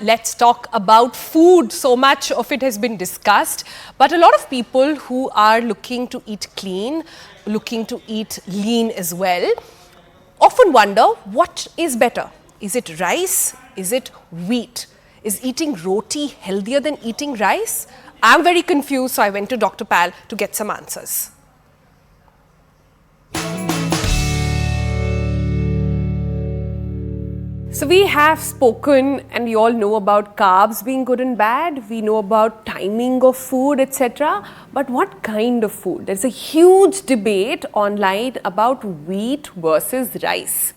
let's talk about food. So much of it has been discussed, but a lot of people who are looking to eat clean, looking to eat lean as well, often wonder what is better. Is it rice? Is it wheat? Is eating roti healthier than eating rice? I'm very confused, so I went to Dr. Pal to get some answers. So we have spoken and we all know about carbs being good and bad. We know about timing of food, etc. But what kind of food? There's a huge debate online about wheat versus rice.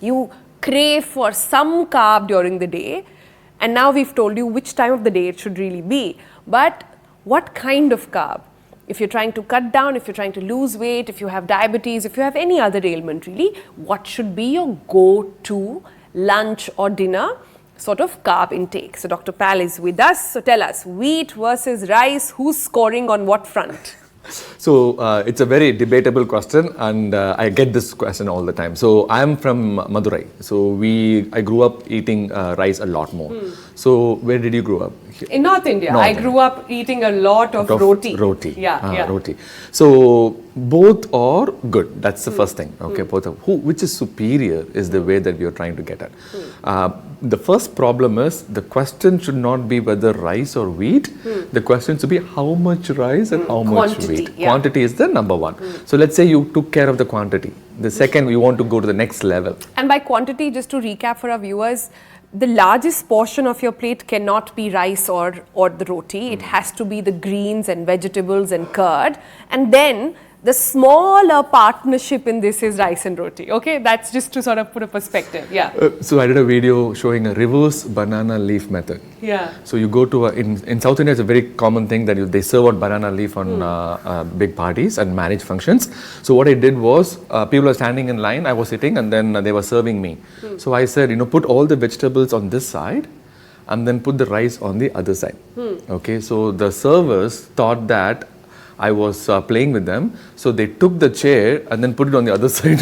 You crave for some carb during the day, and now we've told you which time of the day it should really be. But what kind of carb? If you're trying to cut down, if you're trying to lose weight, if you have diabetes, if you have any other ailment really, what should be your go-to lunch or dinner sort of carb intake? So Dr. Pal is with us. So tell us, wheat versus rice, who's scoring on what front? So it's a very debatable question, and I get this question all the time. So I'm from Madurai. So I grew up eating rice a lot more. So where did you grow up? In North India. I grew up eating a lot of roti. Roti. Yeah. Roti. So both are good. That's the first thing. Okay, both are, which is superior is the way that we are trying to get at. The first problem is the question should not be whether rice or wheat. The question should be how much rice and how much wheat. Yeah. Quantity is the number one. So let's say you took care of the quantity. The second, we want to go to the next level. And by quantity, just to recap for our viewers, the largest portion of your plate cannot be rice or the roti. It has to be the greens and vegetables and curd. And then the smaller partnership in this is rice and roti. Okay, that's just to sort of put a perspective. Yeah. So I did a video showing a reverse banana leaf method. Yeah. So you go to in South India, it's a very common thing that they serve out banana leaf on big parties and marriage functions. So what I did was people are standing in line. I was sitting, and then they were serving me. So I said, put all the vegetables on this side, and then put the rice on the other side. Okay. So the servers thought that I was playing with them, so they took the chair and then put it on the other side.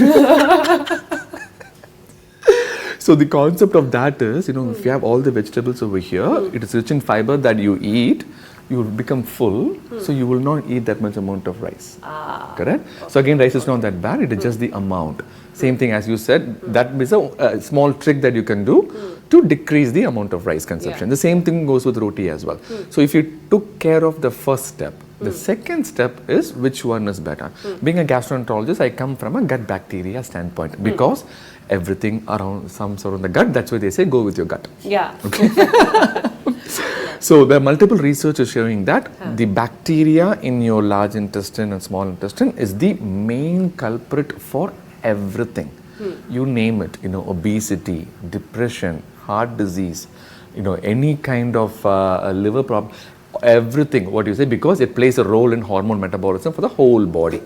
So the concept of that is, if you have all the vegetables over here, it is rich in fiber that you eat, you will become full, so you will not eat that much amount of rice. Correct? Okay. So again, rice is not that bad, it is just the amount. Same thing as you said, that is a small trick that you can do to decrease the amount of rice consumption. The same thing goes with roti as well. So if you took care of the first step, the second step is which one is better. Being a gastroenterologist, I come from a gut bacteria standpoint because everything around some sort of the gut, that's why they say go with your gut. Yeah. Okay. So there are multiple research showing that the bacteria in your large intestine and small intestine is the main culprit for everything. You name it, obesity, depression, heart disease, any kind of liver problem. Everything, what you say, because it plays a role in hormone metabolism for the whole body.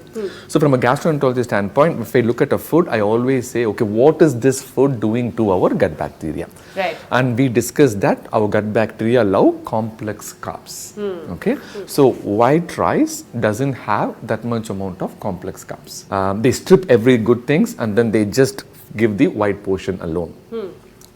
So from a gastroenterologist standpoint, if I look at a food, I always say, okay, what is this food doing to our gut bacteria? Right. And we discussed that our gut bacteria love complex carbs. Okay. So white rice doesn't have that much amount of complex carbs. They strip every good things and then they just give the white portion alone.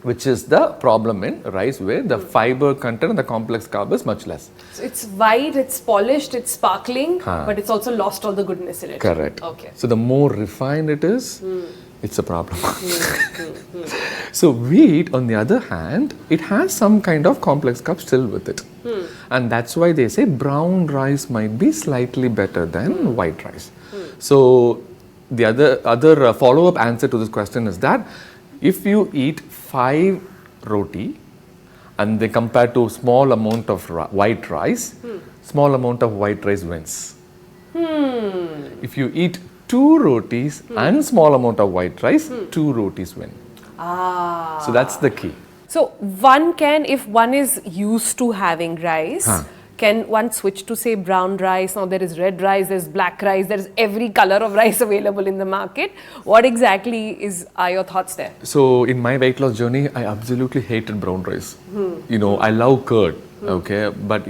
Which is the problem in rice, where the fiber content and the complex carb is much less. So it's white, it's polished, it's sparkling, but it's also lost all the goodness in it. Correct. Okay. So the more refined it is, it's a problem. So wheat, on the other hand, it has some kind of complex carb still with it. And that's why they say brown rice might be slightly better than white rice. So the other follow-up answer to this question is that if you eat 5 roti and they compare to small amount of white rice, small amount of white rice wins. If you eat 2 rotis and small amount of white rice, 2 rotis win. So that's the key. So one can, if one is used to having rice, can one switch to say brown rice? Now there is red rice, there's black rice, there's every color of rice available in the market. What exactly are your thoughts there? So in my weight loss journey, I absolutely hated brown rice. I love curd. Okay, but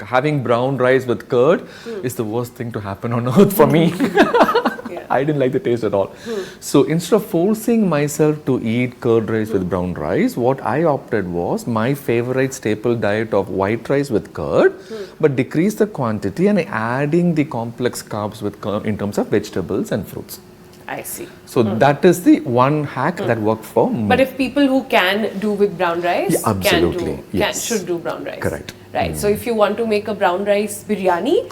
having brown rice with curd is the worst thing to happen on earth for me. I didn't like the taste at all. So instead of forcing myself to eat curd rice with brown rice, what I opted was my favorite staple diet of white rice with curd, but decrease the quantity and adding the complex carbs with in terms of vegetables and fruits. I see. So that is the one hack that worked for me. But if people who can do with brown rice, Yeah, absolutely. should do brown rice. Correct. Right. So if you want to make a brown rice biryani,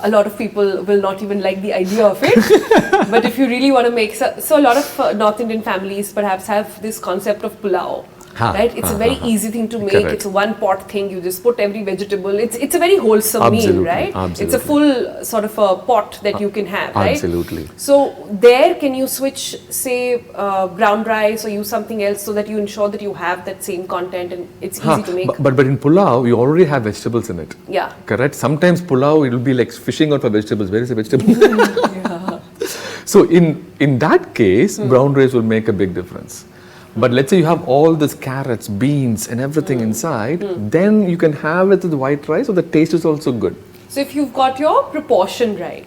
a lot of people will not even like the idea of it. But if you really want to make so a lot of North Indian families perhaps have this concept of pulao. Right, it's a very easy thing to make. Correct. It's a one-pot thing. You just put every vegetable. It's a very wholesome meal, right? Absolutely. It's a full sort of a pot that you can have, right? Absolutely. So there, can you switch, say, brown rice or use something else so that you ensure that you have that same content and it's easy to make? But in pulao, you already have vegetables in it. Yeah. Correct. Sometimes pulao, it will be like fishing out for vegetables. Where is the vegetable? Yeah. So in that case, brown rice will make a big difference. But let's say you have all these carrots, beans and everything inside, then you can have it with white rice, so the taste is also good. So if you've got your proportion right,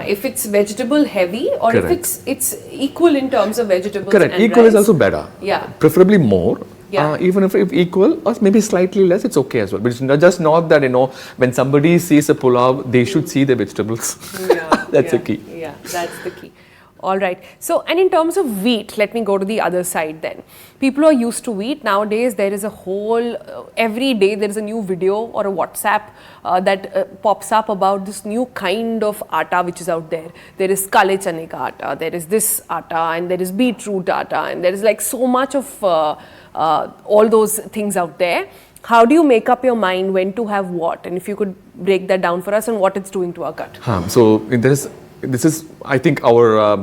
if it's vegetable heavy or Correct. if it's equal in terms of vegetables Correct. and Equal rice. is also better. Yeah. Preferably more. Yeah. Even if equal or maybe slightly less, it's okay as well. But it's just not that, when somebody sees a pulao, they should see the vegetables. Yeah, That's the key. Yeah, that's the key. All right. So, and in terms of wheat, let me go to the other side then. People are used to wheat. Nowadays, there is a whole, every day there is a new video or a WhatsApp that pops up about this new kind of atta which is out there. There is kale chane ka atta, there is this atta, and there is beetroot atta, and there is like so much of all those things out there. How do you make up your mind when to have what? And if you could break that down for us and what it's doing to our gut. So this is, I think our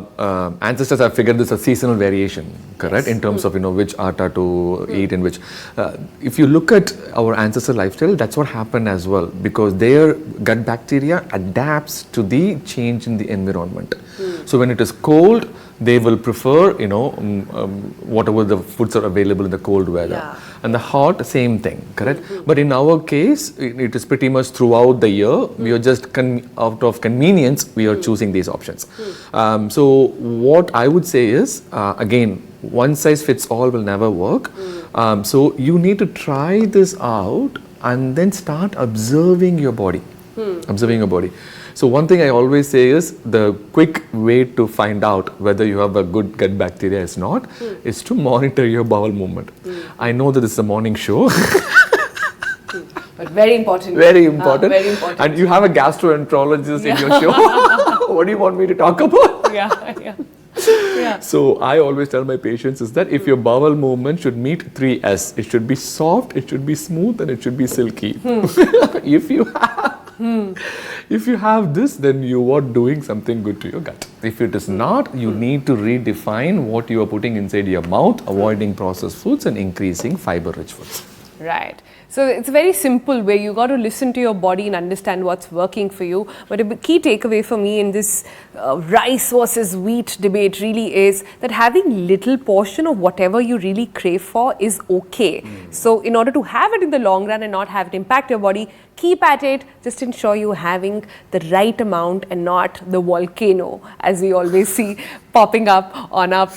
ancestors have figured this a seasonal variation, correct? Yes. In terms of, which atta to eat and which. If you look at our ancestor lifestyle, that's what happened as well, because their gut bacteria adapts to the change in the environment. So when it is cold, they will prefer, whatever the foods are available in the cold weather. Yeah. And the hot, same thing, correct? But in our case, it is pretty much throughout the year. We are just out of convenience, we are choosing these options. So what I would say is, again, one size fits all will never work. So you need to try this out and then start observing your body. Observing your body. So one thing I always say is the quick way to find out whether you have a good gut bacteria or not is to monitor your bowel movement. I know that this is a morning show. But very important. Very important. Very important. And you have a gastroenterologist in your show. What do you want me to talk about? Yeah. So I always tell my patients is that if your bowel movement should meet 3 S, it should be soft, it should be smooth, and it should be silky. If you have this, then you are doing something good to your gut. If it is not, you need to redefine what you are putting inside your mouth, avoiding processed foods and increasing fiber-rich foods. Right. So it's very simple where you got to listen to your body and understand what's working for you. But a key takeaway for me in this rice versus wheat debate really is that having little portion of whatever you really crave for is okay. So in order to have it in the long run and not have it impact your body, keep at it. Just ensure you're having the right amount and not the volcano, as we always see popping up on our